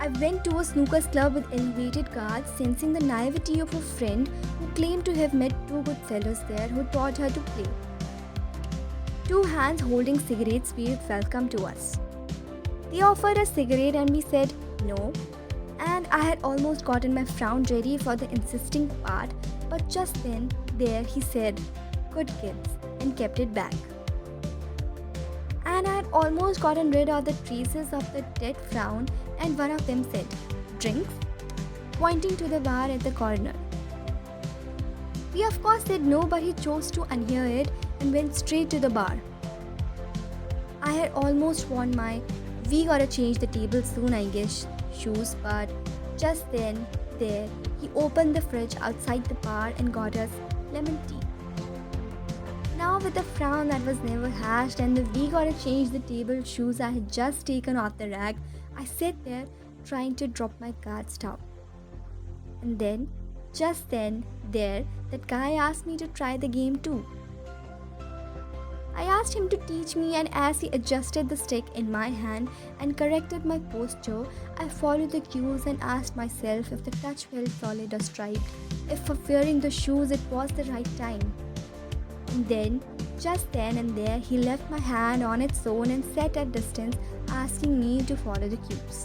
I went to a snooker club with elevated guards, sensing the naivety of a friend who claimed to have met two good fellows there who taught her to play. Two hands holding cigarettes waved welcome to us. They offered a cigarette and we said no, and I had almost gotten my frown ready for the insisting part, but just then, there he said, "Good kids," and kept it back. And I had almost gotten rid of the traces of the dead frown, and one of them said, "Drinks?" pointing to the bar at the corner. We of course said no, but he chose to unhear it and went straight to the bar. I had almost worn my "we gotta change the table soon, I guess" shoes, but just then, there, he opened the fridge outside the bar and got us lemon tea. Now, with a frown that was never hashed and the "we gotta change the table" shoes I had just taken off the rack, I sat there trying to drop my cards down. And then, just then, there, that guy asked me to try the game too. I asked him to teach me, and as he adjusted the stick in my hand and corrected my posture, I followed the cues and asked myself if the touch felt solid or striped, if for wearing the shoes it was the right time. And then, just then and there, he left my hand on its own and sat at distance, asking me to follow the cues.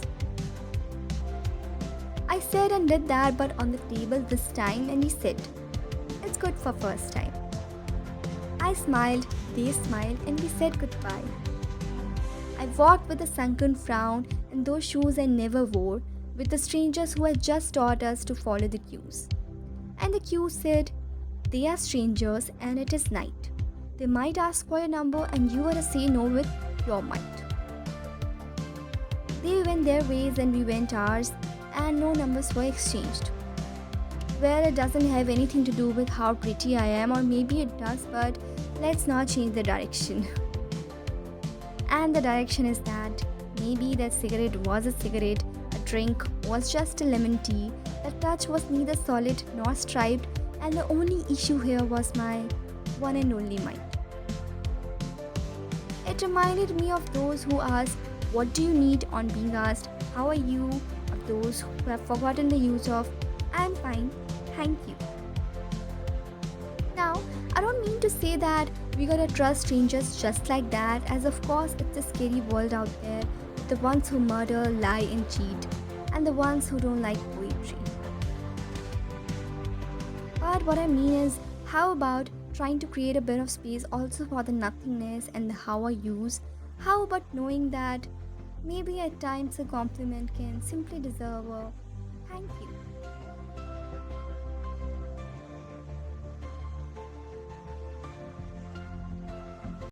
I said and did that, but on the table this time, and he said, "It's good for first time." I smiled, they smiled, and we said goodbye. I walked with a sunken frown and those shoes I never wore, with the strangers who had just taught us to follow the cues. And the cues said, "They are strangers and it is night. They might ask for your number and you gotta say no with your might." They went their ways and we went ours, and no numbers were exchanged. Well, it doesn't have anything to do with how pretty I am, or maybe it does, but let's not change the direction. And the direction is that maybe that cigarette was a cigarette, a drink was just a lemon tea, the touch was neither solid nor striped, and the only issue here was my one and only mind. It reminded me of those who ask, "What do you need?" on being asked, "How are you?" of those who have forgotten the use of "I'm fine, thank you." Now, I don't mean to say that we gotta trust strangers just like that, as of course it's a scary world out there, the ones who murder, lie and cheat, and the ones who don't like poetry. But what I mean is, how about trying to create a bit of space also for the nothingness and the "how are yous"? How about knowing that maybe at times a compliment can simply deserve a "thank you"?